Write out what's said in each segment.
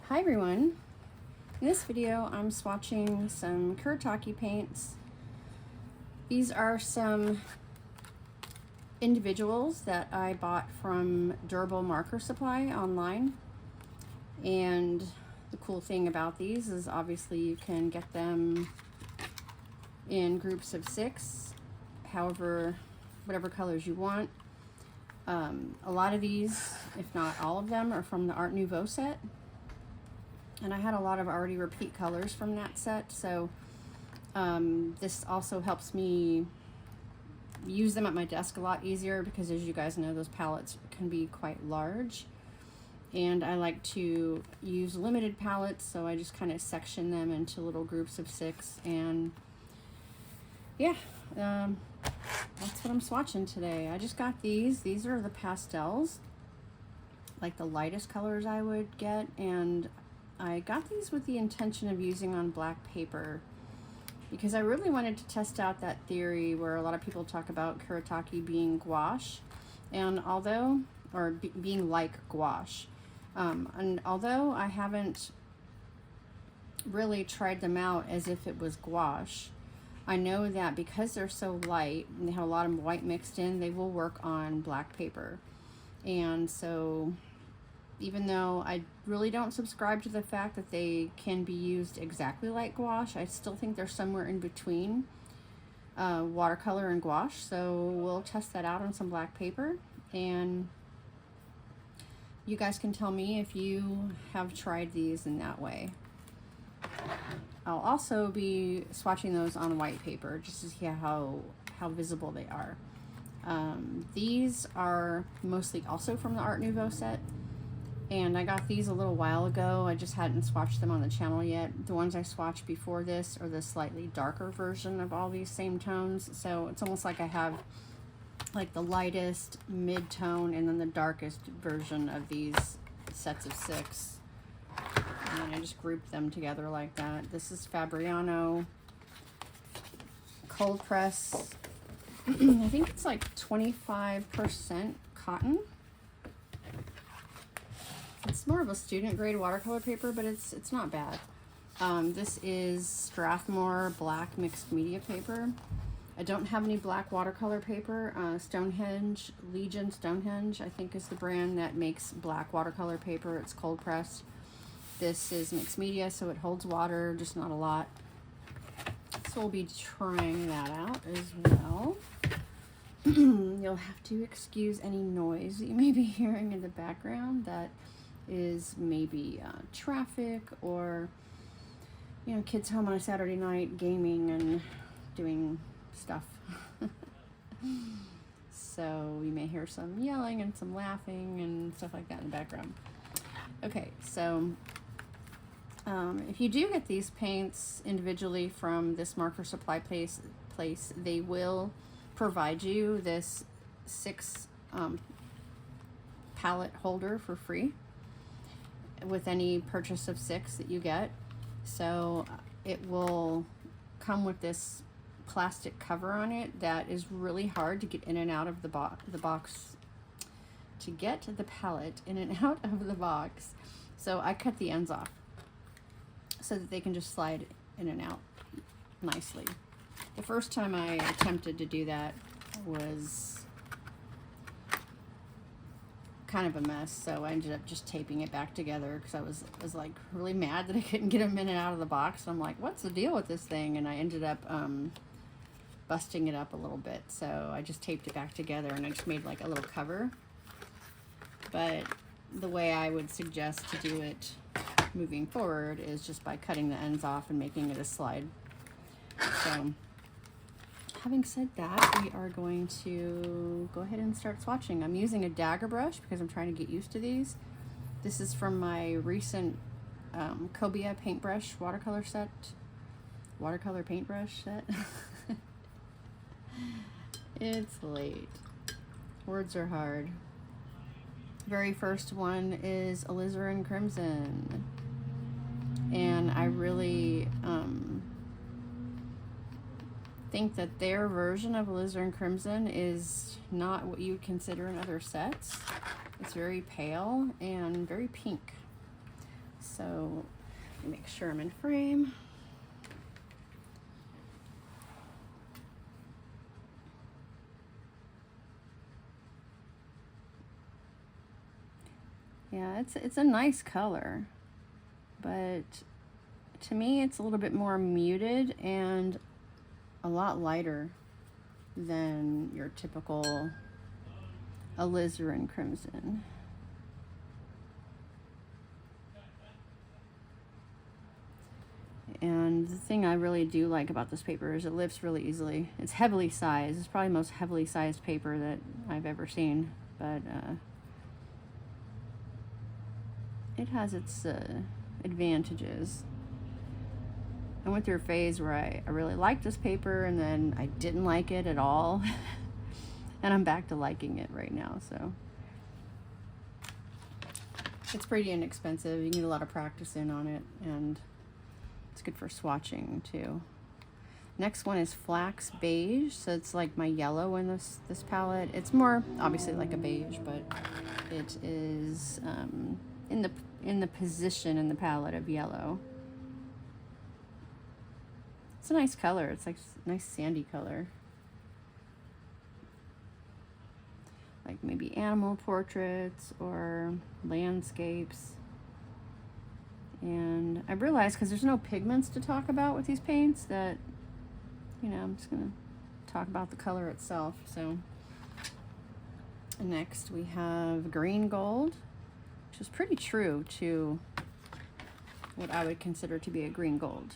Hi everyone. In this video I'm swatching some Kuretake paints. These are some individuals that I bought from Durable Marker Supply online, and the cool thing about these is obviously you can get them in groups of 6, whatever colors you want. A lot of these, if not all of them, are from the Art Nouveau set. And I had a lot of already repeat colors from that set, so this also helps me use them at my desk a lot easier because, as you guys know, those palettes can be quite large. And I like to use limited palettes, so I just kind of section them into little groups of 6. And yeah, that's what I'm swatching today. I just got these. These are the pastels, like the lightest colors I would get, and I got these with the intention of using on black paper because I really wanted to test out that theory where a lot of people talk about Kuretake being gouache, and being like gouache. And although I haven't really tried them out as if it was gouache, I know that because they're so light and they have a lot of white mixed in, they will work on black paper. And so even though I really don't subscribe to the fact that they can be used exactly like gouache, I still think they're somewhere in between watercolor and gouache. So we'll test that out on some black paper, and you guys can tell me if you have tried these in that way. I'll also be swatching those on white paper just to see how visible they are. These are mostly also from the Art Nouveau set, and I got these a little while ago. I just hadn't swatched them on the channel yet. The ones I swatched before this are the slightly darker version of all these same tones, so it's almost like I have like the lightest mid-tone and then the darkest version of these sets of 6. And I just grouped them together like that. This is Fabriano cold press. I think it's like 25% cotton. It's more of a student grade watercolor paper, but it's not bad. This is Strathmore black mixed media paper. I don't have any black watercolor paper. Legion Stonehenge, I think, is the brand that makes black watercolor paper. It's cold pressed. This is mixed media, so it holds water, just not a lot. So we'll be trying that out as well. You'll have to excuse any noise that you may be hearing in the background. That is maybe traffic, or kids home on a Saturday night gaming and doing stuff. So we may hear some yelling and some laughing and stuff like that in the background. Okay, so if you do get these paints individually from this marker supply place, they will provide you this 6 palette holder for free with any purchase of 6 that you get. So it will come with this plastic cover on it that is really hard to get in and out of the box, to get the palette in and out of the box. So I cut the ends off so that they can just slide in and out nicely. The first time I attempted to do that was kind of a mess, so I ended up just taping it back together because I was like really mad that I couldn't get them in and out of the box. And I'm like, what's the deal with this thing? And I ended up busting it up a little bit, so I just taped it back together and I just made like a little cover. But the way I would suggest to do it moving forward is just by cutting the ends off and making it a slide. So having said that, we are going to go ahead and start swatching. I'm using a dagger brush because I'm trying to get used to these. This is from my recent Cobalt paintbrush watercolor paintbrush set. It's late. Words are hard. Very first one is ALIZARIN Crimson, and I really think that their version of ALIZARIN Crimson is not what you would consider in other sets. It's very pale and very pink. So let me make sure I'm in frame. Yeah, it's a nice color, but to me it's a little bit more muted and a lot lighter than your typical ALIZARIN Crimson. And the thing I really do like about this paper is it lifts really easily. It's heavily sized. It's probably the most heavily sized paper that I've ever seen, but it has its advantages. I went through a phase where I really liked this paper and then I didn't like it at all. And I'm back to liking it right now, so. It's pretty inexpensive. You can get a lot of practice in on it, and it's good for swatching too. Next one is Flax Beige, so it's like my yellow in this palette. It's more obviously like a beige, but it is in the position in the palette of yellow. It's a nice color. It's like a nice sandy color. Like maybe animal portraits or landscapes. And I realized, because there's no pigments to talk about with these paints, that, you know, I'm just gonna talk about the color itself. So next we have green gold, which is pretty true to what I would consider to be a green gold.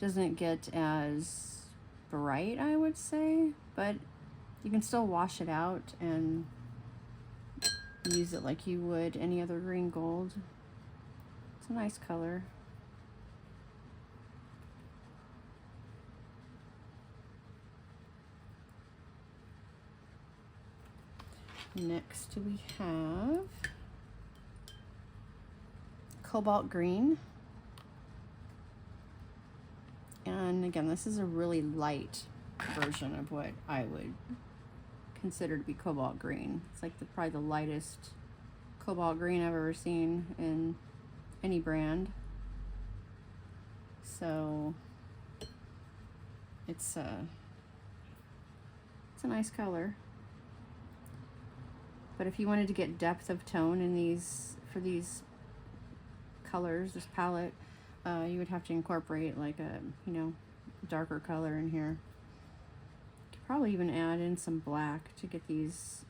Doesn't get as bright, I would say, but you can still wash it out and use it like you would any other green gold. It's a nice color. Next we have Cobalt green. And again, this is a really light version of what I would consider to be cobalt green. It's like probably the lightest cobalt green I've ever seen in any brand. So it's a nice color. But if you wanted to get depth of tone in these, for these colors, this palette, you would have to incorporate like a, you know, darker color in here. Probably even add in some black to get these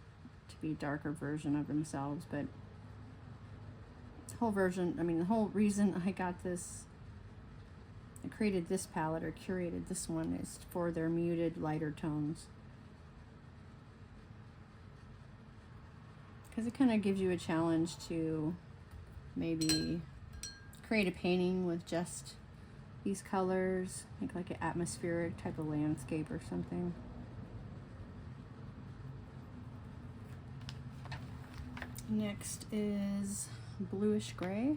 to be a darker version of themselves, but the whole version, I mean, the whole reason I got this, I created this palette or curated this one, is for their muted lighter tones. Because it kind of gives you a challenge to maybe create a painting with just these colors, like an atmospheric type of landscape or something. Next is bluish gray.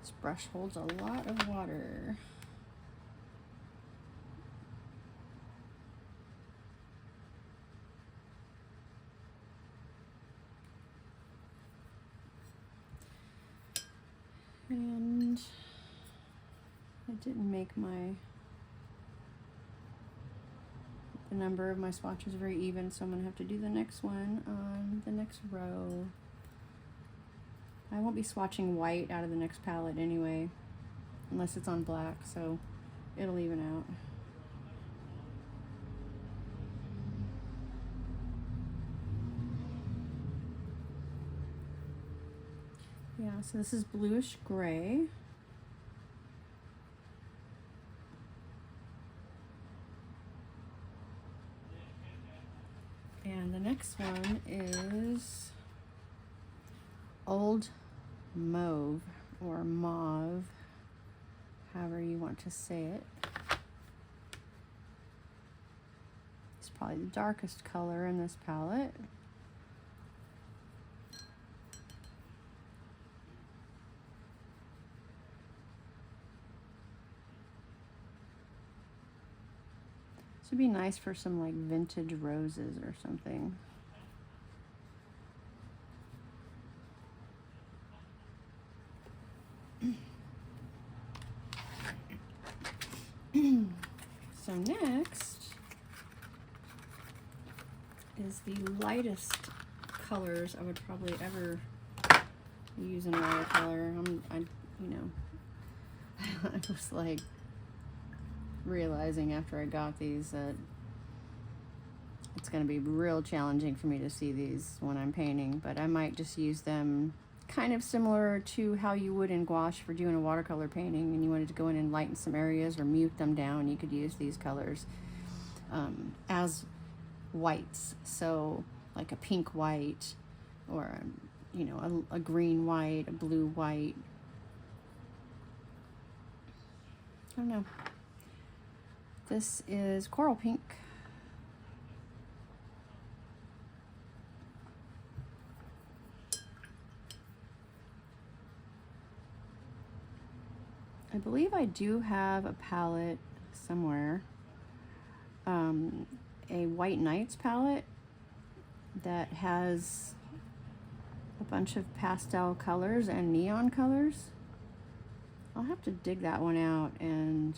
This brush holds a lot of water. And I didn't make the number of my swatches very even, so I'm gonna have to do the next one on the next row. I won't be swatching white out of the next palette anyway, unless it's on black, so it'll even out. Yeah, so this is bluish gray. And the next one is Old Mauve, or Mauve, however you want to say it. It's probably the darkest color in this palette. This would be nice for some like vintage roses or something. So next is the lightest colors I would probably ever use in watercolor. You know, I was like realizing after I got these that it's going to be real challenging for me to see these when I'm painting, but I might just use them kind of similar to how you would in gouache for doing a watercolor painting, and you wanted to go in and lighten some areas or mute them down. You could use these colors as whites, so like a pink white, or you know, a green white, a blue white. I don't know. This is coral pink. I believe I do have a palette somewhere, a White Nights palette that has a bunch of pastel colors and neon colors. I'll have to dig that one out and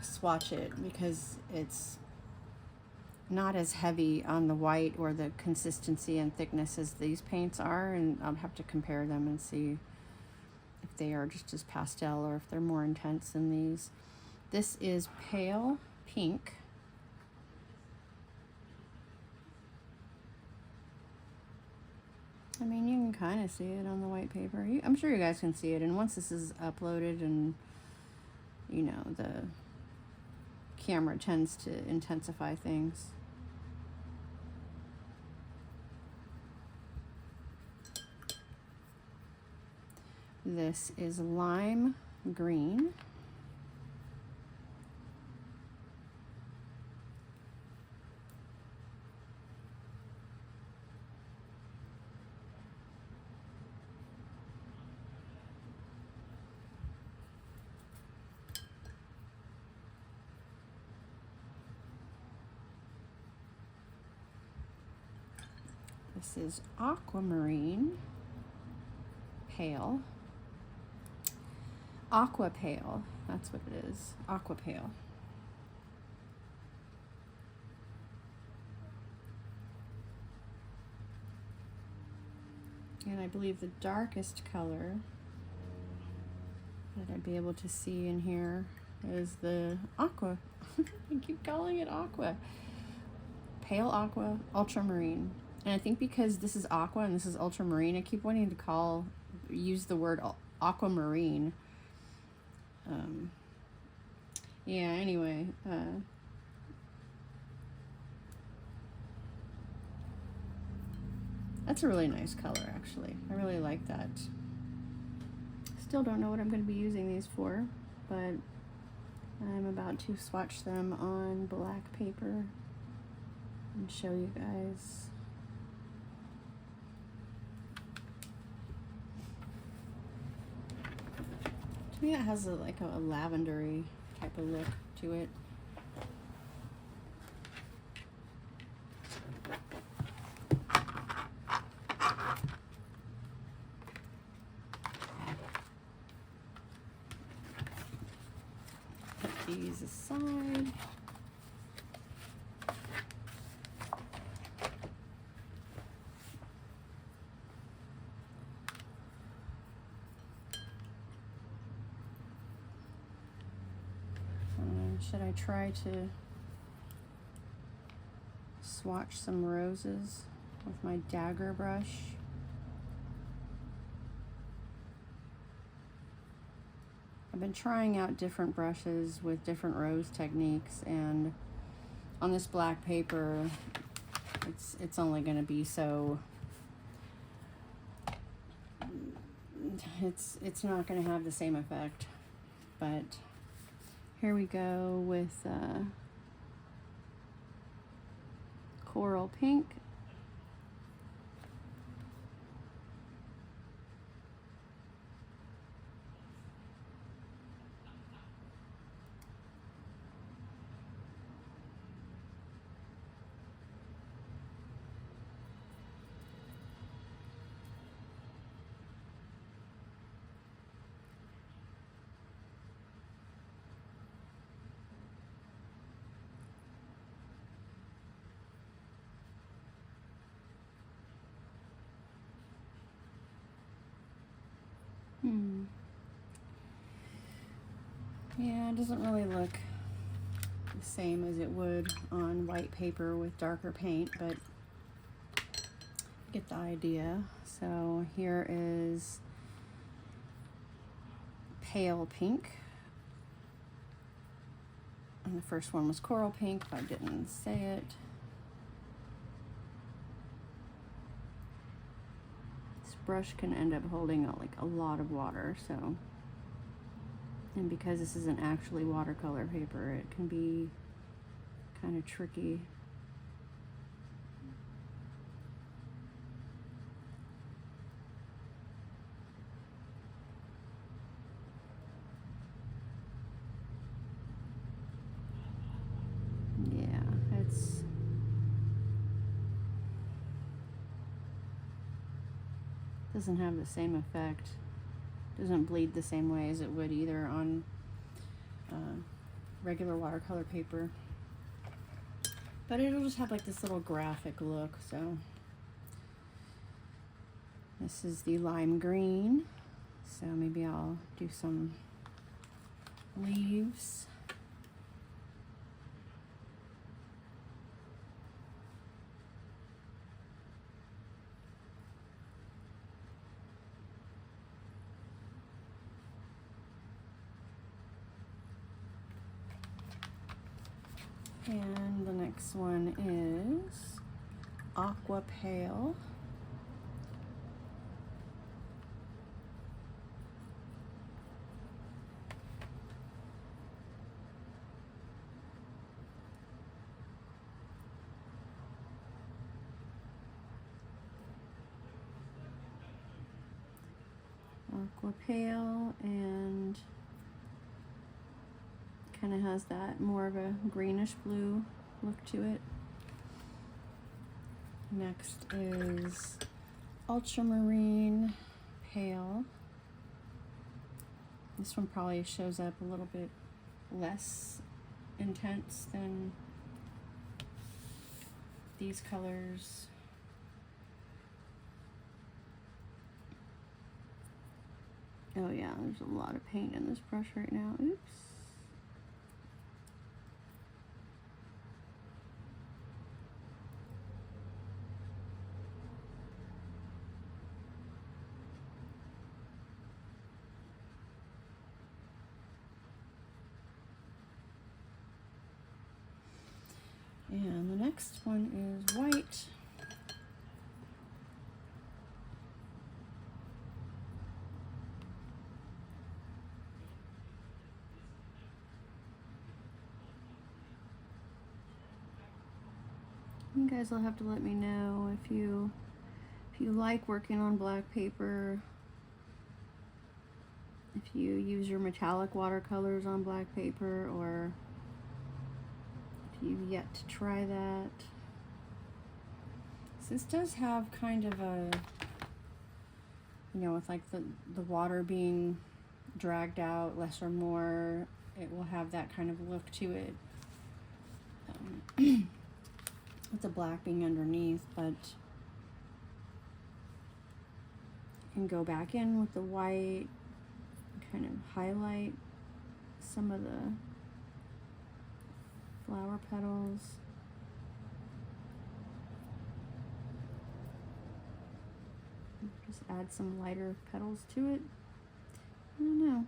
swatch it, because it's not as heavy on the white or the consistency and thickness as these paints are, and I'll have to compare them and see if they are just as pastel or if they're more intense than these. This is pale pink. I mean, you can kind of see it on the white paper. I'm sure you guys can see it, and once this is uploaded and, you know, the camera tends to intensify things. This is lime green. This is aquamarine, pale. Aqua pale, that's what it is, aqua pale. And I believe the darkest color that I'd be able to see in here is the aqua. I keep calling it aqua. Pale aqua, ultramarine. And I think because this is aqua and this is ultramarine, I keep wanting to use the word aquamarine. Yeah, anyway, that's a really nice color, actually. I really like that. Still don't know what I'm going to be using these for, but I'm about to swatch them on black paper and show you guys. To me, it has like a lavendery type of look to it. Put these aside. Should I try to swatch some roses with my dagger brush? I've been trying out different brushes with different rose techniques, and on this black paper, it's only going to be so. It's not going to have the same effect, but. Here we go with coral pink. Yeah, it doesn't really look the same as it would on white paper with darker paint, but get the idea. So here is pale pink. And the first one was coral pink, but I didn't say it. This brush can end up holding like a lot of water, so. And because this isn't actually watercolor paper, it can be kind of tricky. Yeah, doesn't have the same effect. Doesn't bleed the same way as it would either on regular watercolor paper. But it'll just have like this little graphic look, so. This is the lime green, so maybe I'll do some leaves. And the next one is aqua pale. Aqua pale, and kind of has that more of a greenish blue look to it. Next is Ultramarine pale. This one probably shows up a little bit less intense than these colors. Oh yeah, there's a lot of paint in this brush right now. Oops. And the next one is white. You guys will have to let me know if you like working on black paper, if you use your metallic watercolors on black paper, or if you've yet to try that. So this does have kind of a, you know, with like the water being dragged out less or more, it will have that kind of look to it. With the black being underneath, but you can go back in with the white, kind of highlight some of the flower petals. Just add some lighter petals to it. I don't know.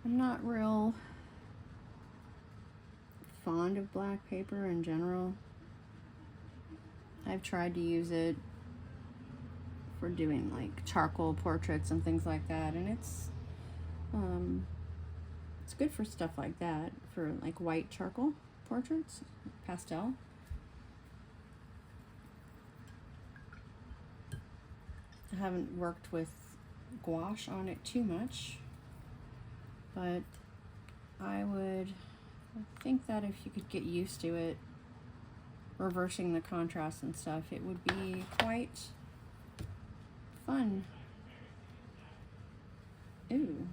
I'm not real fond of black paper in general. I've tried to use it for doing like charcoal portraits and things like that, and it's good for stuff like that, for like white charcoal portraits, pastel. I haven't worked with gouache on it too much, but I think that if you could get used to it, reversing the contrast and stuff, it would be quite fun. Ooh.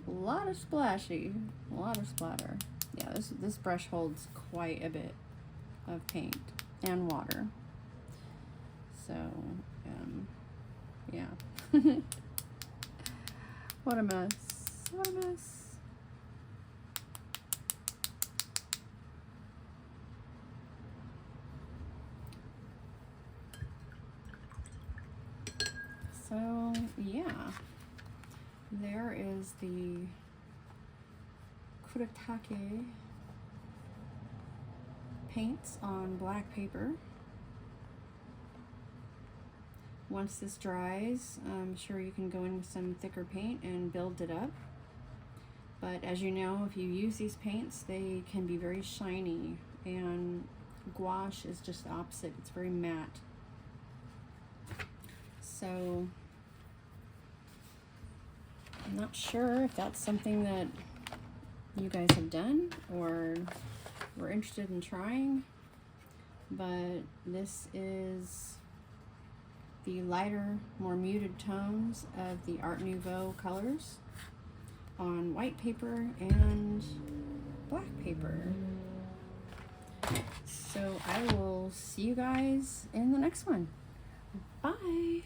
A lot of splashy, a lot of splatter. Yeah, this brush holds quite a bit of paint and water. So, yeah. What a mess. What a mess. So, yeah. There is the Kuretake paints on black paper. Once this dries, I'm sure you can go in with some thicker paint and build it up. But as you know, if you use these paints, they can be very shiny, and gouache is just the opposite. It's very matte. So I'm not sure if that's something that you guys have done or were interested in trying, but this is the lighter, more muted tones of the Art Nouveau colors on white paper and black paper. So I will see you guys in the next one. Bye!